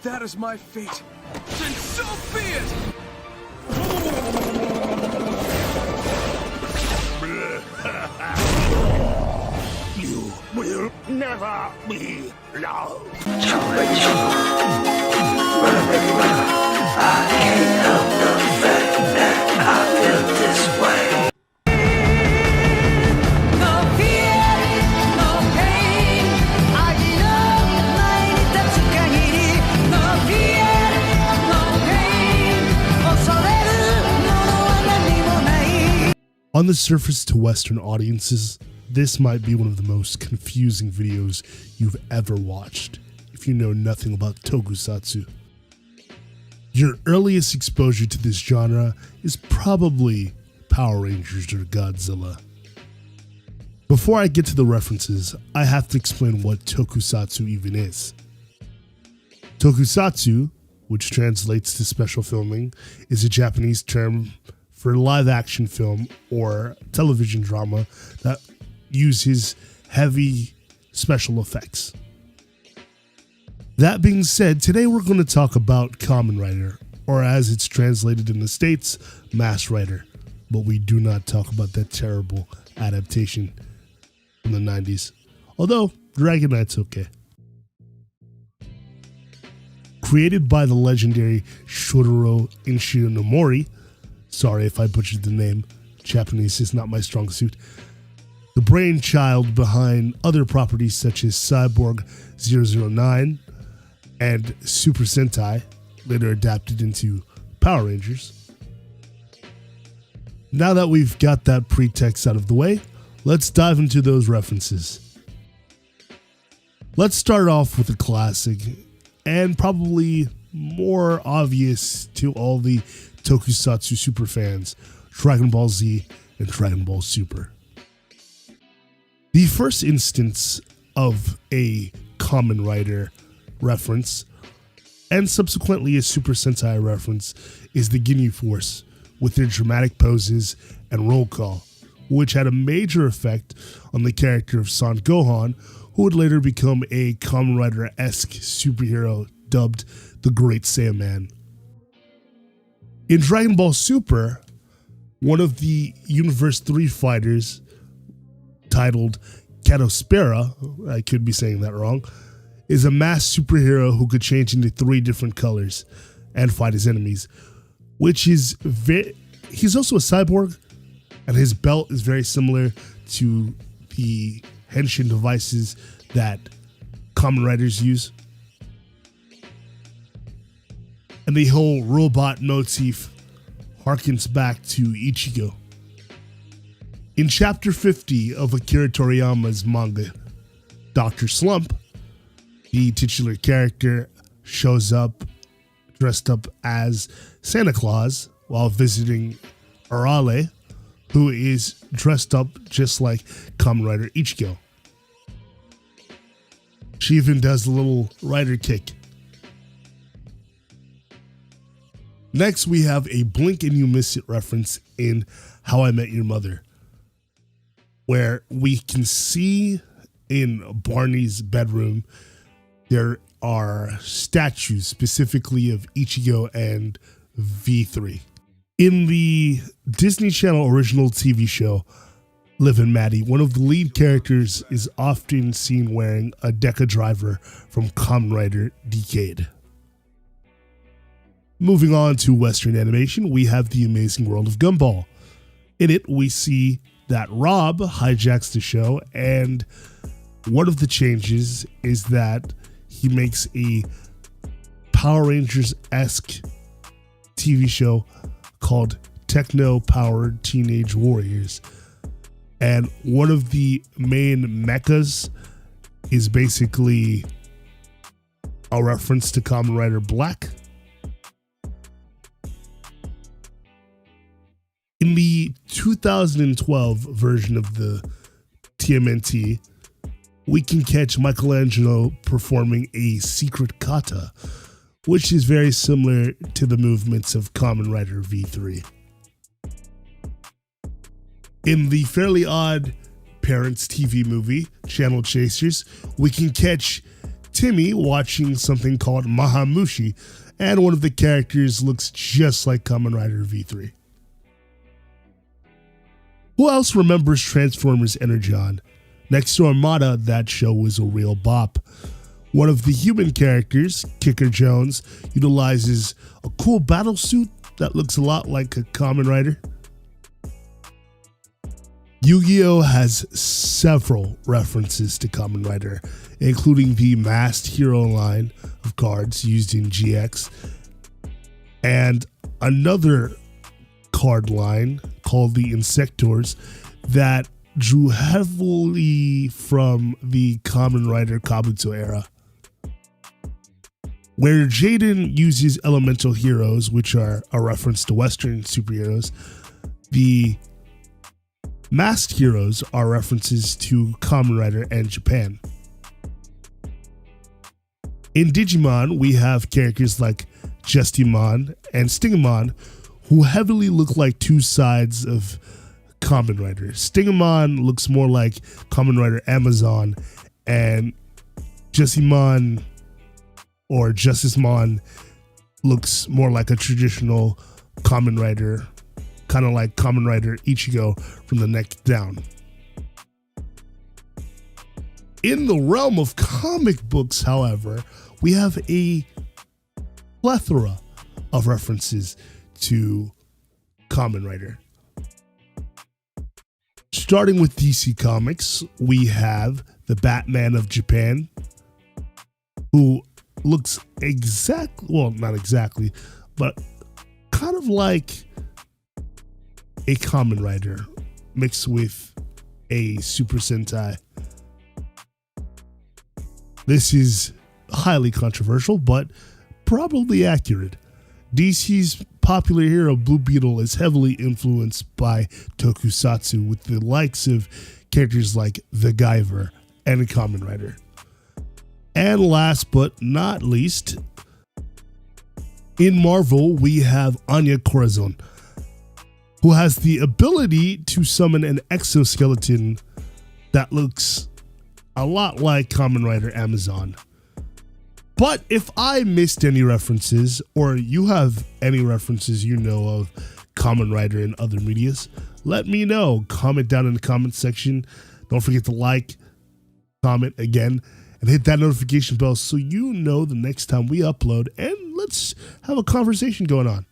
that is my fate, then so be it! You will never be loved. I can't help the fact that I feel this way. No fear, no pain. I love my Tatsukagiri. No fear, no pain. Osoreru mono wa nani mo nai. On the surface to Western audiences, this might be one of the most confusing videos you've ever watched if you know nothing about tokusatsu. Your earliest exposure to this genre is probably Power Rangers or Godzilla. Before I get to the references, I have to explain what tokusatsu even is. Tokusatsu, which translates to special filming, is a Japanese term for live-action film or television drama that uses heavy special effects. That being said, today we're going to talk about Kamen Rider, or as it's translated in the States, Mass Rider, but we do not talk about that terrible adaptation from the 90s, although Dragon Knight's okay. Created by the legendary Shotaro Ishinomori, sorry if I butchered the name, Japanese is not my strong suit, the brainchild behind other properties such as Cyborg 009 and Super Sentai, later adapted into Power Rangers. Now that we've got that pretext out of the way, let's dive into those references. Let's start off with a classic, and probably more obvious to all the tokusatsu superfans, Dragon Ball Z and Dragon Ball Super. The first instance of a Kamen Rider reference, and subsequently a Super Sentai reference, is the Ginyu Force, with their dramatic poses and roll call, which had a major effect on the character of Son Gohan, who would later become a Kamen Rider-esque superhero dubbed the Great Saiyaman. In Dragon Ball Super, one of the Universe 3 fighters, titled Catospera, I could be saying that wrong, is a masked superhero who could change into 3 different colors and fight his enemies, which is he's also a cyborg, and his belt is very similar to the henshin devices that Kamen Riders use. And the whole robot motif harkens back to Ichigo. In chapter 50 of Akira Toriyama's manga, Dr. Slump, the titular character shows up dressed up as Santa Claus while visiting Arale, who is dressed up just like Kamen Rider Ichigo. She even does a little rider kick. Next, we have a blink and you miss it reference in How I Met Your Mother, where we can see in Barney's bedroom there are statues specifically of Ichigo and V3. In the Disney Channel original TV show Liv and Maddie, one of the lead characters is often seen wearing a Deca driver from Kamen Rider Decade. Moving on to Western animation, we have The Amazing World of Gumball. In it, we see that Rob hijacks the show, and one of the changes is that he makes a Power Rangers-esque TV show called Techno-Powered Teenage Warriors. And one of the main mechas is basically a reference to Kamen Rider Black. In the 2012 version of the TMNT, we can catch Michelangelo performing a secret kata, which is very similar to the movements of Kamen Rider V3. In the Fairly Odd Parents TV movie, Channel Chasers, we can catch Timmy watching something called Mahamushi, and one of the characters looks just like Kamen Rider V3. Who else remembers Transformers Energon? Next to Armada, that show was a real bop. One of the human characters, Kicker Jones, utilizes a cool battle suit that looks a lot like a Kamen Rider. Yu-Gi-Oh! Has several references to Kamen Rider, including the Masked Hero line of cards used in GX, and another card line called the Insectors that drew heavily from the Kamen Rider Kabuto era, where Jaden uses elemental heroes, which are a reference to Western superheroes. The masked heroes are references to Kamen Rider and Japan. In Digimon, we have characters like Justimon and Stingamon, who heavily look like two sides of Kamen Rider. Stingamon looks more like Kamen Rider Amazon, and Justimon or Justicemon looks more like a traditional Kamen Rider, kind of like Kamen Rider Ichigo from the neck down. In the realm of comic books, however, we have a plethora of references to Kamen Rider. Starting with DC Comics, we have the Batman of Japan, who looks not exactly, but kind of like a Kamen Rider mixed with a Super Sentai. This is highly controversial, but probably accurate. DC's popular hero Blue Beetle is heavily influenced by tokusatsu, with the likes of characters like the Guyver and Kamen Rider. And last but not least, in Marvel, we have Anya Corazon, who has the ability to summon an exoskeleton that looks a lot like Kamen Rider Amazon. But if I missed any references, or you have any references you know of Kamen Rider in other medias, let me know. Comment down in the comment section. Don't forget to like, comment again, and hit that notification bell so you know the next time we upload, and let's have a conversation going on.